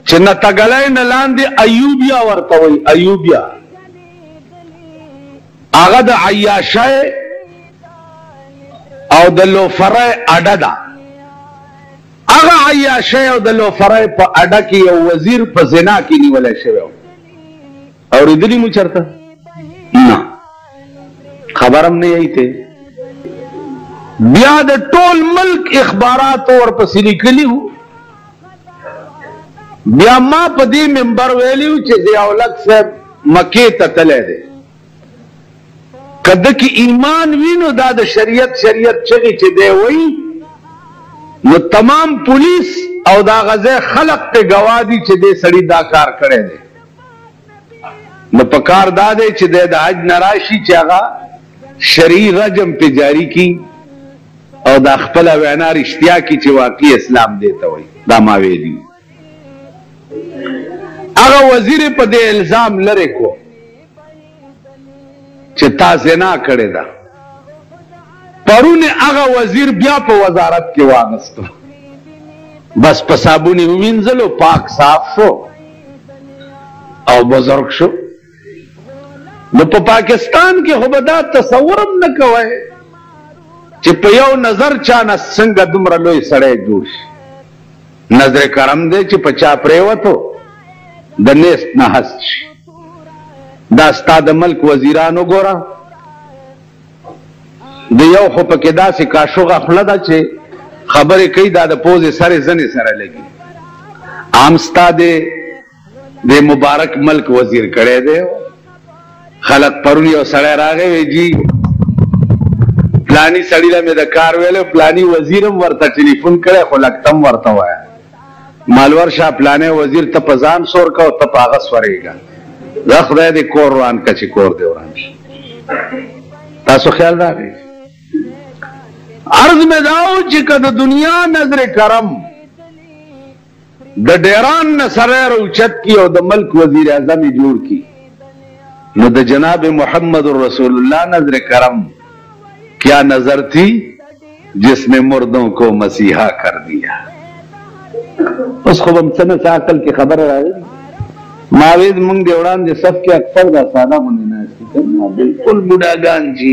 چې نتګلی نه لاندې ایوبیا ورته وایي. ایوبیا هغه د عیاشۍ او د لوفرۍ اډه ده. هغه عیاشۍ او د لوفرۍ په اډه کې یو وزیر په زنا کې نیولی شوی و. اورېدلي مو چېرته؟ نه، خبر هم نه یی ته. بیا د ټول ملک اخباراتو ورپسې لیکلي وو. بیا ما په دې منبر ویلي وو چې ضیاءالحق صاحب مکې ته تللی دی، که ده کې ایمان وي نو دا د شریعت چغې چې دی وایي نو تمام پولیس او دا غځای خلق ته ګواه دي چې دې سړي دا کار کړی دی. نو په کار دا دی چې دی د حج نه راشي چې هغه شرعي رجم پې جاري کي او دا خپله وینا رښتیا کي چې واقعي اسلام دی ته وایي. دا ما ویلي. هغه وزیر په دې الزام لرې کو چې تا زنا کړې ده. پرون هغه وزیر بیا په وزارت کې واغستو، بس په صابون یې ووینځلو، پاک صاف شو او بزرګ شو. نو په پاکستان کې خو به دا تصور هم نه کوی چې په یو نظر چا نه څنګه دومره لوی سړی جوړ شي. نظر کرم دی چې په چا پرېوتو د نیست نه هست شي. دا ستا د ملک وزیرانو ګوره، د یو خو پکې داسې کاشوغه خوله ده چې خبرې کوي دا د پوزې سرې زنې سره لګي. عام ستا د مبارک ملک وزیر کړی دی. خلق پرون یو سړی راغی وی جی پلانی سړي له مې د کار ویلو، پلانی وزیر هم ورته ټلیفون کړی خو لکتم ورته وایه مالور شاه پلانی وزیر ته په ځان سور که او ته په هغه سورېږه. دا خدای دې کور وران که چې کور دې وران شي. تاسو خیال راغی. عرض مې دا و چې که د دنیا نظر کرم د ډیران نه سری روچت کی او د ملک وزیر اعظم یې جوړ کی نو د جناب محمد رسول اللہ نظر کرم کیا نظر تھی جس نے مردوں کو مسیحا کر دیا. اس خو بم څه نه عقل کې خبره راغلې. ماوید مونږ د وړاندې صف کې اکثر دا ساده غونې ناست دي، بالکل بوډاګان چې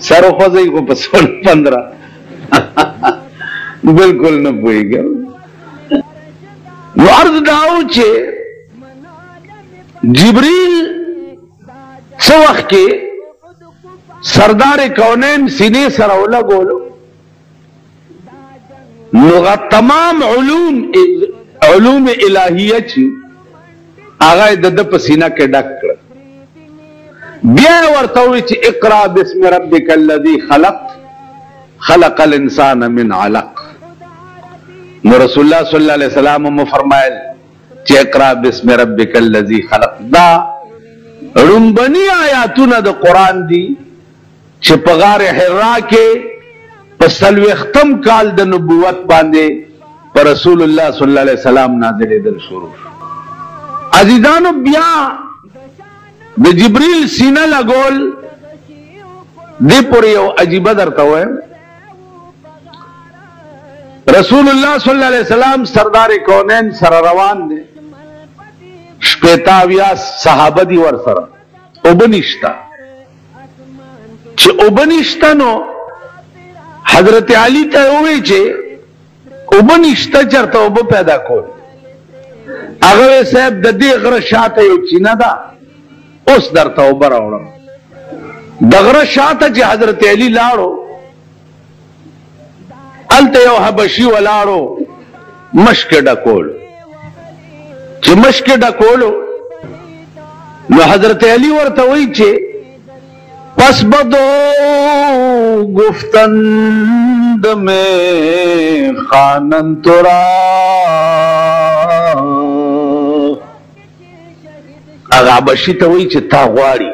سر وخوځوي خو په 16-15 بالکل نه پوهېږم. نو عرض دا و چې جبریل څه وخت کې سردار کونین سینې سره ولګولو نو تمام علوم الهیه چې هغه د ده په سینه کې ډک کړه. بیا ورته ووایي چې اقرا باسم ربک الذي خلق خلق الانسان من علق. نو رسول الله صلی الله علیه وسلم مو فرمایل چې اقرا باسم ربک الذي خلق. دا رنبنی آیاتونه د قرآن دي چې په غار حرا کې په 40م کال د نبوت باندې په رسول الله صلی الله علیه وسلم نازلېدل شروع شو. عزیزانو بیا د جبریل سینه لګول دې پورې یو عجیبه درته وایم. رسول الله صلی الله علیه وسلم سردار کونین سره روان دی، 80 صحابه دي ور سره، اوبه نشته. چې اوبه نشته نو حضرت علی ته ووایي چې اوبه نشته چېرته اوبه پیدا کول. هغه وی صاحب د دې غره شاته یو چینه ده، اوس درته اوبه راوړم. د غره شاته چې حضرت علی لاړو هلته یو حبشي ولاړو مشک ډکول. چې مشک ډکولو نو حضرت علی ورته وایي چې پس بدو گفتند میں خانن ترا. هغه حبشي ته وایي چې تا غواړي.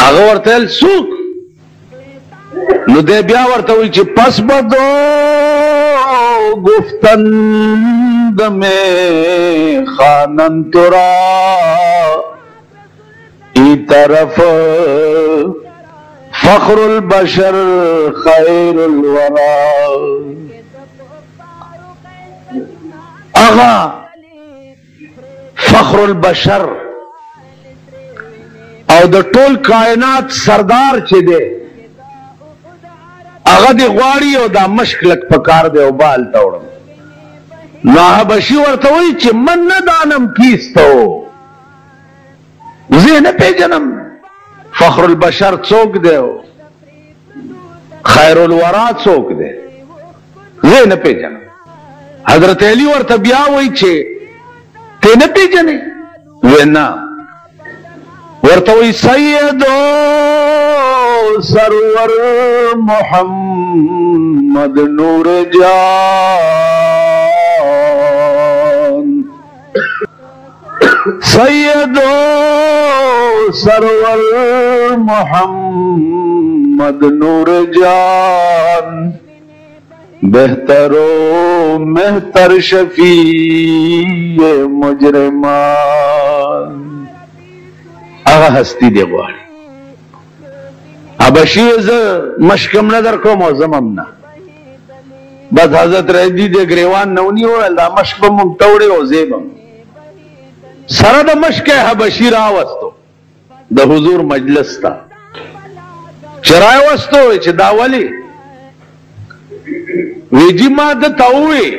هغه ورته ویل څوک؟ نو دی بیا ورته وایي چې پس بدو گفتند میں خانن ترا ای طرف فخر البشر خیر الورا. اغا فخر البشر او د ټول کائنات سردار چې دی هغه دی غواړي او دا مشک لک پکار دی او بال توړم نو حبشي ورته وایي چې من نه دانم کیستو زه نه پیژنم فخر البشر څوک دی خیر الورا څوک دی زه نه پیژنم حضرت علی ورته بیا وایي چې ته نه پیژنې وینا ورته وایي سیدو سرور محمد نور جان سیدو سرور محمد نور جان بہتر و مہتر شفیع مجرمان اغا ہستی دے غواړي حبشي زه مشکم نه در کوم او زمم نه بس حضرت رضی دې گریوان نه ونیول دا مشک به مونږ توړې او زیبم سره د مشک حبشي راوستو د حضور مجلس ته چې راوستو چې دا ولی ویجی ما د تاوي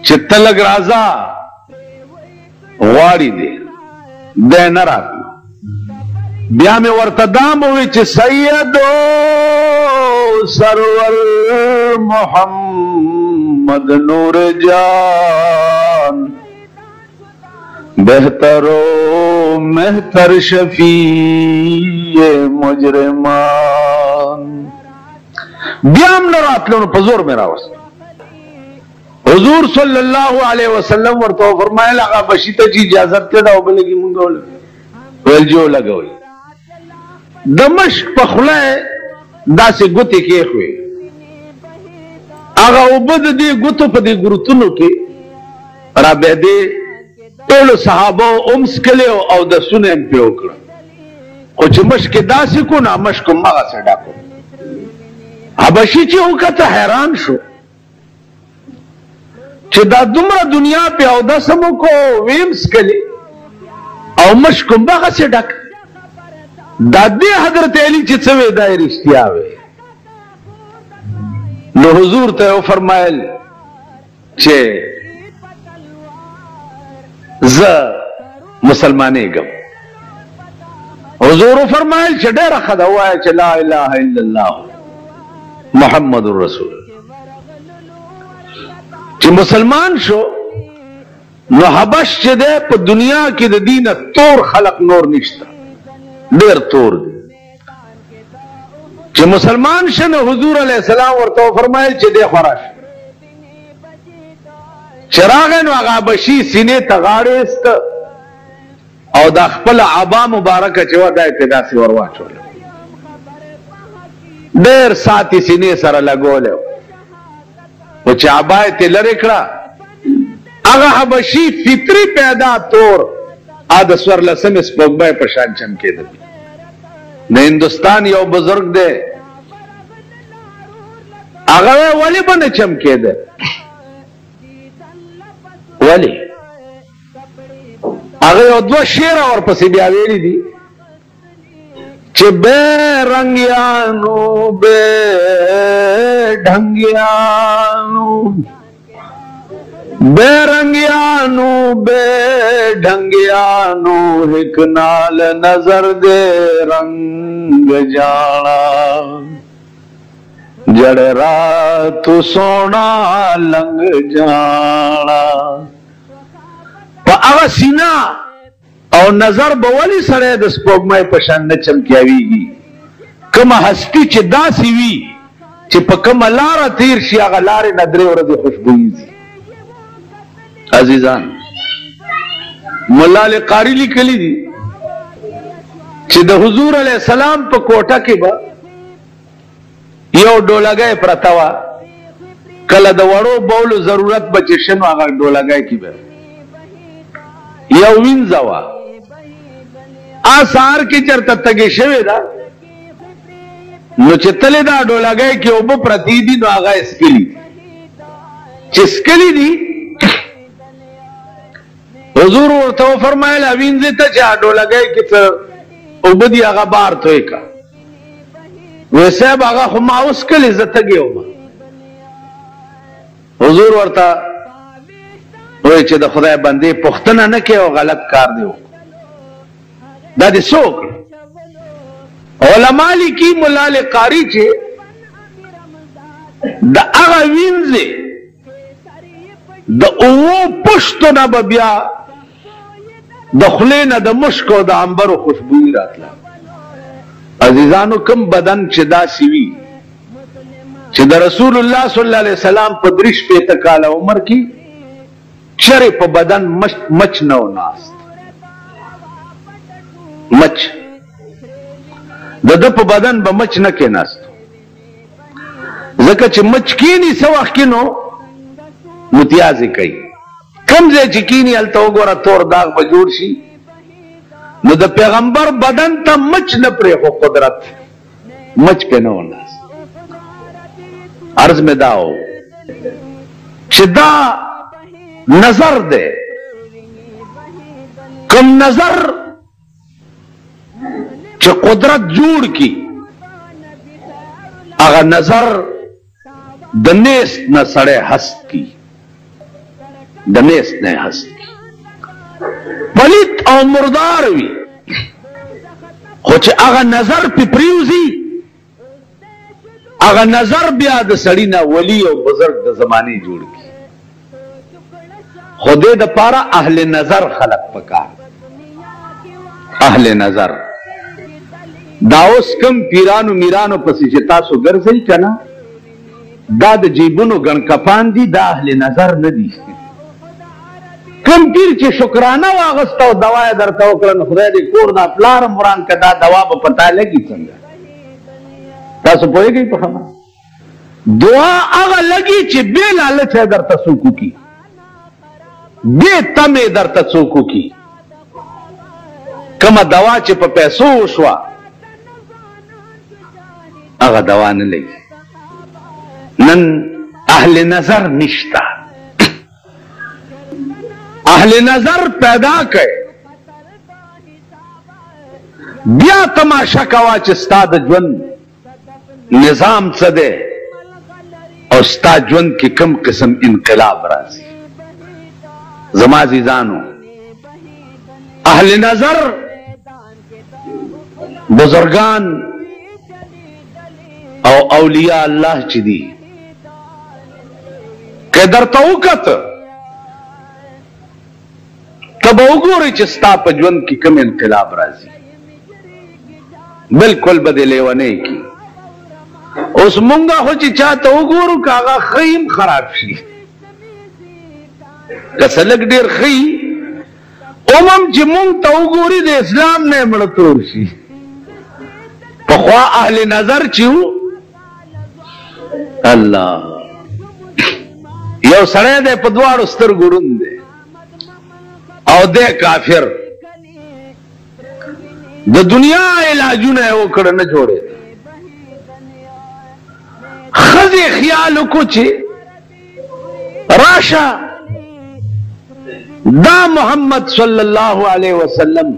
چې تلګ رازا غواړي دې د نه راځي بیا مې ورته دام وی چې سیدو سرور محمد نور جان بہتر و مہتر شفیع مجرمان بیا هم نه راتلو نو په زور مې راوست حضور صلی الله علیه وسلم ورته فرمایل هغه بشي ته اجازه ته دا وبلګي مونږ ول جو لګوي د مشک په خوله داسې ګوتې کېښوي هغه اوبه د دې ګوتو په دې ګروتونو کې رابعدې ټولو صحابو هم څکلې او دسونه هم پرې وکړه خو چې مشک یې داسې کو نو مشک هم هغسې ډاکو حبشي چې وکته حیران شو چې دا دومره دنیا پې اودس هم وکړو ویم څکلې او مشک هم هغسې ډک دا دې حضرت علی چې څه وی دا یې رښتیا وی نو حضور ته وفرمایل چې زه مسلمانېږم حضور وفرمایل چې ډېره ښه ده ووایه چې لا اله الا الله محمد رسول چې مسلمان شو نو حبش چې دی په دنیا کې د دینه تور خلق نور نشته ډیر تور دی چې مسلمان شنه حضور علیہ السلام ورته فرمایل چې دی خراش چراغن هغه بشي سینې ته غاړه است او د خپل عبا مبارکه چې و د ابتدا سي ورواچول ډیر ساتي سینې سره لګول او چې عبا ته لری کړه هغه حبشي فطری پیدا تور د سور لسم سپوږمۍ په شان چمکېده د هندوستان یو بزرگ دی هغه ولی به نه چمکېده ولی هغه یو دوه شعر ورپسې بیا ویلي دي چې بے رنگیانو بے ढंगियानू बे रंगियानू बे ढंगियानू हिक नाल नजर दे रंग जाना जड़ रात सोना लंग जाना अवा सीना और नजर बवली सड़े द स्पोगमाई पशान न चमकियावीगी कम हस्ती च दासी वी च पकम लारा तीर शी आगा लारे नदरे वरद खुशबुई अजीजान मुल्ला कारी लिखली दी च द हुजूर अलैहि सलाम प कोटा के बा यो डोला गए प्रतवा कल द वड़ो बौल जरूरत बचे शनो आगा डोला गए की बा यो विंजवा आसार की चरता तगे शवे दा नो चितले दा डोला गए कि ओबो प्रतिदिन आगा इसकिली چسکلی دی حضور ورته فرمایل وینځه ته چې اډو لګای کی ته او بدی هغه بار توې کا وې صاحب هغه خو ما اوس کلی زته گیو حضور ورته وې چې د خدای باندې پښتنه نه کې او غلط کار دیو دا دې څوک علماء لیکي مولا قاری چې د هغه وینځه د اوو پښتو نه بیا د خولې نه د مشک او د عنبرو خوشبوئی راتله عزیزانو کم بدن چې داسې وي چې د رسول الله صلی الله علیه وسلم په 35 کاله عمر کې چرې په بدن مچ نه و ناست مچ د ده په بدن به مچ نه کېناست ځکه چې مچ کېني څه وخت کې نو متیازې کوي کم ځای چې کېني هلته وګوره تور داغ به جوړ شي نو د پیغمبر بدن ته مچ نه پرېښو قدرت مچ پې نه و ناست عرض مې دا و چې دا نظر دی کم نظر چې قدرت جوړ کی هغه نظر د نیست نه سړی هست کی د نیست نه هست کی پلیت او مردار وي خو چې هغه نظر پې پریوزي هغه نظر بیا د سړي نه ولی او بزرګ د زمانې جوړ کی خو دې دپاره اهل نظر خلق پکار اهل نظر دا اوس کم پیرانو میرانو پسې چې تاسو ګرځئ که نه دا د جیبونو ګڼکپان دي دا اهل نظر نه دي کم پیر چې شکرانه واغسته او دوا یې درته وکړه نو خدای دې کور دا پلارم وران که دا دوا به پتا لګي څنګه تاسو پوهېږئ په خبره دعا هغه لګي چې بې لالچ یې درته څوک وکړي بې تمې درته څوک وکړي کومه دوا چې په پیسو وشوه هغه دوا نه لګي نن اهل نظر نشته اهل نظر پیدا کړي بیا تماشا کوه چې ستا د ژوند نظام څه دی او ستا ژوند کې کوم قسم انقلاب راځي زما عزیزانو اهل نظر بزرگان او اولیاء الله چې دي که درته وکته ته به وګورې چې ستا په ژوند کې کوم انقلاب راځي بلکل به دې لیونی کي اوس مونږه خو چې چاته وګورو که هغه ښه هم خراب شي که څه لږ ډېر ښه وي هم چې مونږ ته وګوري د اسلام نه یې مړه تور شي پخوا اهل نظر چې وو الله یو سړی دی په دواړو سترګو ړوند دی او دی کافر د دنیا علاجونه یې وکړه نه جوړېده ښځې خیال وکړو چې راشه دا محمد صلی الله علیه وسلم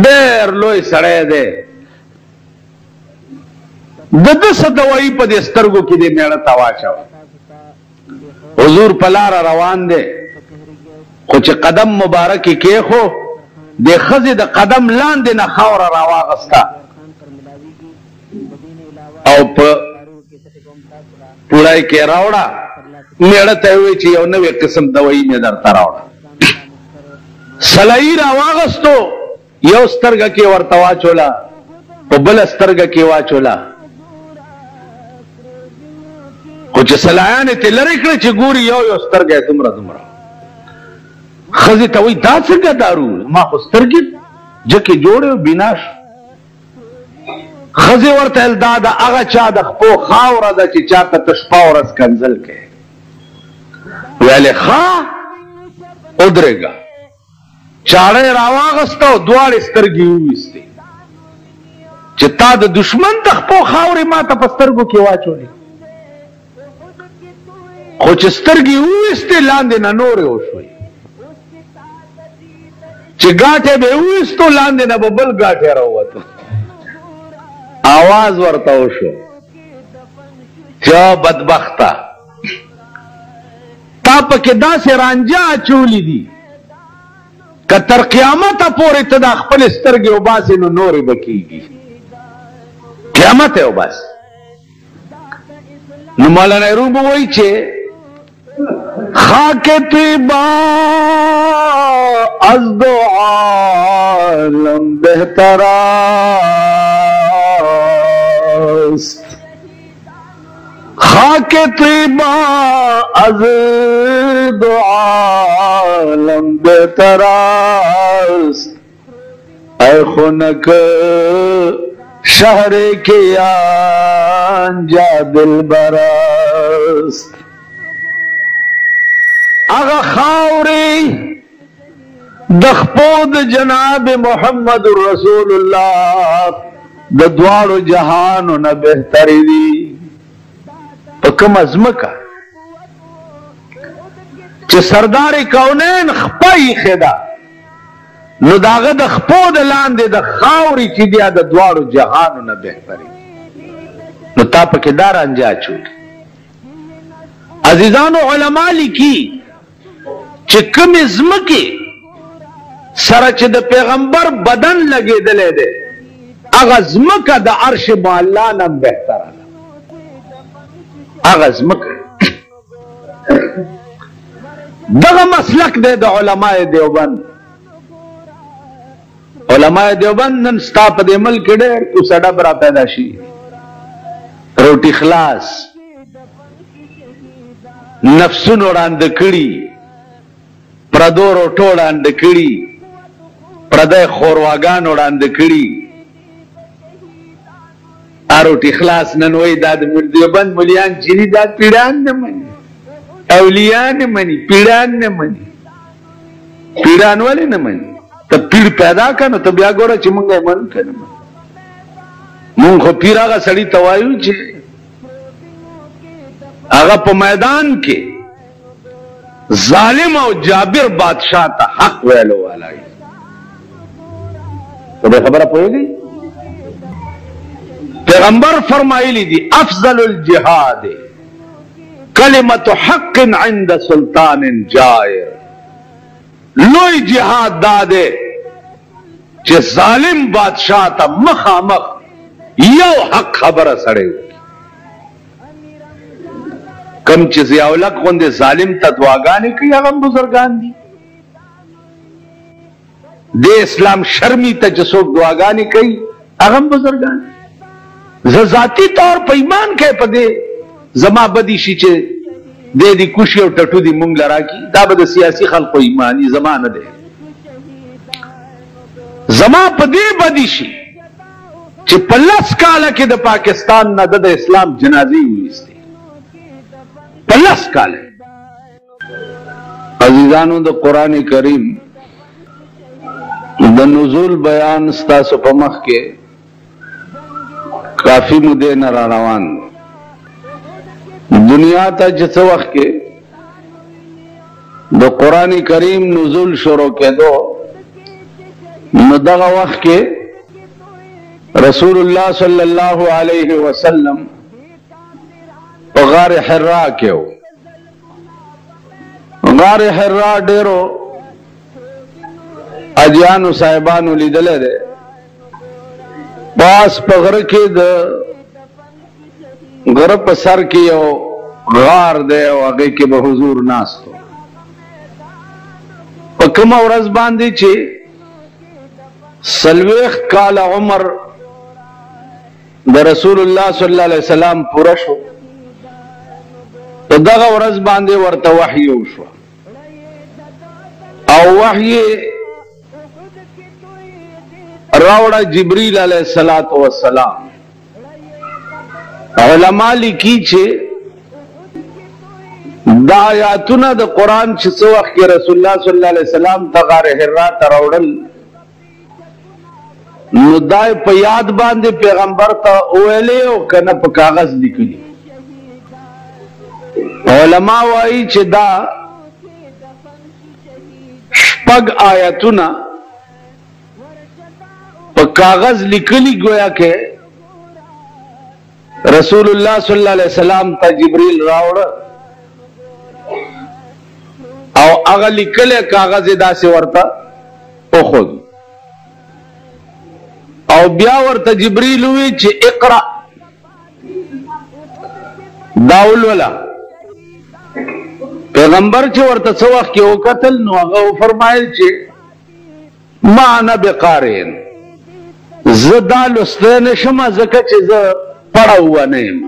ډېر لوی سړی دی د ده څه دوایي په دې سترګو کې دې میړه ته واچوه حضور په لاره روان دی خو چې قدم مبارک یې کېښو د ښځې د قدم لاندې نه خاوره راواغسته او په پوړی کې راوړه میړه ته یې وویل چې یو نوی قسم دوایي مې درته راوړه سلایي راواغستو یو سترګه کې ورته واچوله په بله سترګه کې واچوله خو چې سلایانې ترې لرې کړې چې ګوري یو یو سترګه یې دومره دومره ښځې ته وایي دا څنګه دارو ما خو سترګې جکې جوړې او بیناش ښځې ورته ویل دا د هغه چا د خپو خاوره ده چې چاته ته شپه ورځ کنځل کوې ویلې ښه ودرېږه چاړه یې راواغسته او دواړې سترګې یې وویستې چې تا د دشمن د خپو خاورې ما ته په سترګو کې واچولې خو چې سترګې وویستې لاندې نه نورې وشوې، چې ګاټې به یې وویستو لاندې نه به بل ګاټې راووته، آواز ورته وشو چې بدبخته تا پکې داسې رانجه اچولي دي که تر قیامته پورې ته دا خپل سترګې وباسې نو نورې به کېږي، قیامت یې وباسې. نو مولانا روم وایي چې خاک طیبا از دو عالم بہتر است، خاک طیبا از دو عالم بہتر است، اے خنک شہر کے آنجا دلبر است. اغا خاوری دخپود جناب محمد رسول اللہ د دوارو جہانو نہ بہتری دی پکم ازمکا چه سردار کونین خپای خدا نو داغه د خپود لاندې د خاوري چې دی د دوارو جهانو نه بهتري نو تا پکې دار انجا چوک. عزیزانو علما لیکي چې کوم ازمکه سره چې د پیغمبر بدن لګېدلې ده هغه ازمکه د عرش معلا نه بهتره ده. هغه ازمکه دغه مسلک دی د علماء دیوبند. علماء دیوبند نن ستا په دې ملک ډېر کوڅه ډبره پیدا شي، روټي خلاص نفسونو وړاندې کړي، پردو روټو وړاندې کړي، پردی خورواګان وړاندې کړي. روټي خلاص نن وایي دا د دیوبند ملیان چې دي دا پیران نه مني، اولیاء نه مني، پیران نه مني. پیران ولې نه مني؟ ته پیر پیدا که نو ته بیا ګوره چې مونږ یې منو که نه منو. مونږ خو پیر هغه سړي ته وایو چې هغه په میدان کې ظالم او جابر بادشاہ ته حق ویلو والا وي. ته به خبره پوهېږئ؟ پیغمبر فرمایلی دي افضل الجهاد کلمت حق عند سلطان جائر. لوی جهاد دا دے چې ظالم بادشاہ ته مخامخ یو حق خبره سړی وکړي. کم چې ضیاءالحق غوندې ظالم ته دعاګانې کوي هغه هم بزرګان دي. د اسلام شرمي ته چې څوک دعاګانې کوي هغه هم بزرګان دي. زه ذاتي طور په ایمان کې په دې زما بدي شي چې دې دې کوشي او ټټو دې مونږ لرا کی دا به د سیاسي خلقو ایمانی زما نه دی. زما په دې بدی شي چې په 10 کاله کې د پاکستان نه د اسلام جنازې وایستې په 10 کاله. عزیزانو د قرآن کریم د نزول بیان ستاسو په مخ کې کافی مودې نه را روان دنیا ته چې څه وخت کې د قرآن کریم نزول شروع کېدو نو دغه وخت کې رسول الله صلی الله علیه وسلم په غار حرا کې و. غار حرا ډېرو اجیانو صاحبانو لیدلی دی. پاس په غره کې د غره په سر کې یو غار دی او هغې کې به حضور ناست و. په کومه ورځ باندې چې 40 کاله عمر د رسول الله صلی الله علیه وسلم پوره شو په دغه ورځ باندې ورته وحی وشوه او وحی راوړه جبریل علیه السلام. علماء لیکي چې دا آیاتونه د قرآن چې څه وخت کې رسول الله صلی الله علیه وسلم ته غار حرا ته راوړل نو دا په یاد باندې پیغمبر ته ویلې او کنه په کاغذ لیکلي. علماء وايي چې دا شپږ آیتونه په کاغذ لیکلي گویا کې رسول الله صلی الله علیه وسلم ته جبريل راوړ او هغه لیکلي کاغذ داسې ورته وخود او بیا ورته جبريل وی چې اقرا داول ولا پیغمبر چې ورته څو وخت کې وکتل نو هغه فرمایل چې ما انا بقارئ زه دا لوستی نشم ځکه چې زه پړه نه یم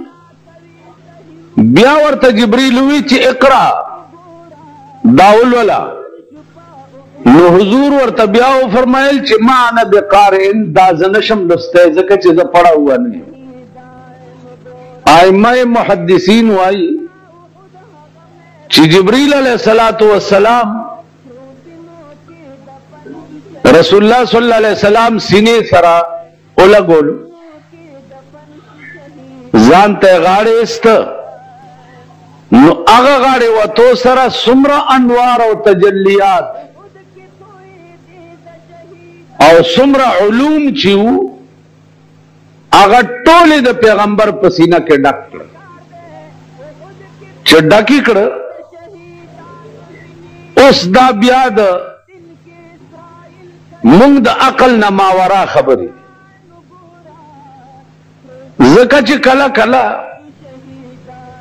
بیا ورته جبريل وی چې اقرا داول ولا نو حضور ورته بیا فرمایل چې ما انا بقارئ دا زه نشم لوستی ځکه چې زه پړه نه یم ائمه محدثین وایي چې جبريل علیه السلام رسول الله صلی الله علیه وسلم سینې سره ولګول ځان ته غاړه است نو هغه غاړه وته سره څومره انوار او تجلیات او څومره علوم چې هغه ټول د پیغمبر په سینه کې ډک کړ چې ډکی کړ اوس دا بیا د مونږ د عقل نه ماورا خبرې ځکه چې کله کله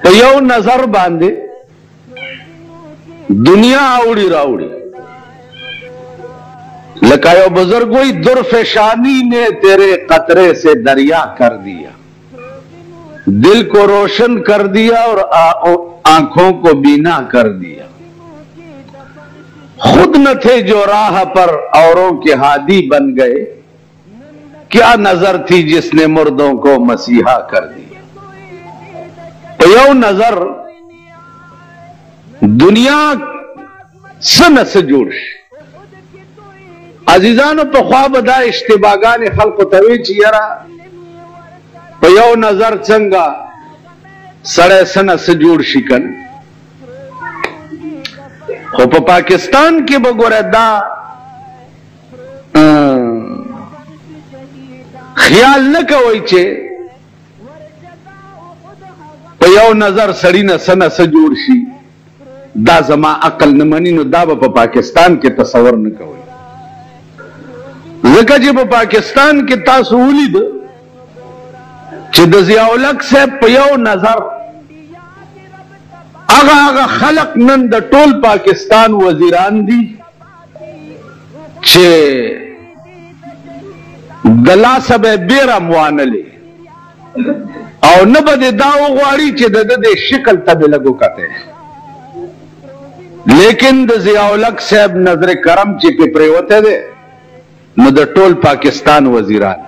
په یو نظر باندې دنیا اوړي راوړي لکه یو بزرگ وی درفشانی نے تیرے قطرے سے دریا کر دیا دل کو روشن کر دیا اور آنکھوں کو بینا کر دیا خود نہ تھے جو راہ پر اوروں کے ہادی بن گئے کیا نظر تھی جس نے مردوں کو مسیحا کر دیا یو نظر دنیا سن سے جوړ شي عزیزانو په خوا به دا اشتباهګان خلقو ته وی چې یاره په یو نظر څنګه سړی سنه څه جوړ شي کنه خو په پاکستان کې به ګوره دا خیال نه کوئ چې په یو نظر سړی نه سنه څه جوړ شي دا زما عقل نه مني نو دا به په پاکستان کې تصور نه کوئ ځکه چې په پاکستان کې تاسو ولید چې د ضیاء الحق صاحب په یو نظر هغه خلق نن د ټول پاکستان وزیران دي چې د لاسه به بیره موانلې او نه به دا وغواړي چې د دې شکل ته به لګو کته لیکن د ضیاء الحق صاحب نظر کرم چې په پریوته ده نو د ټول پاکستان وزیران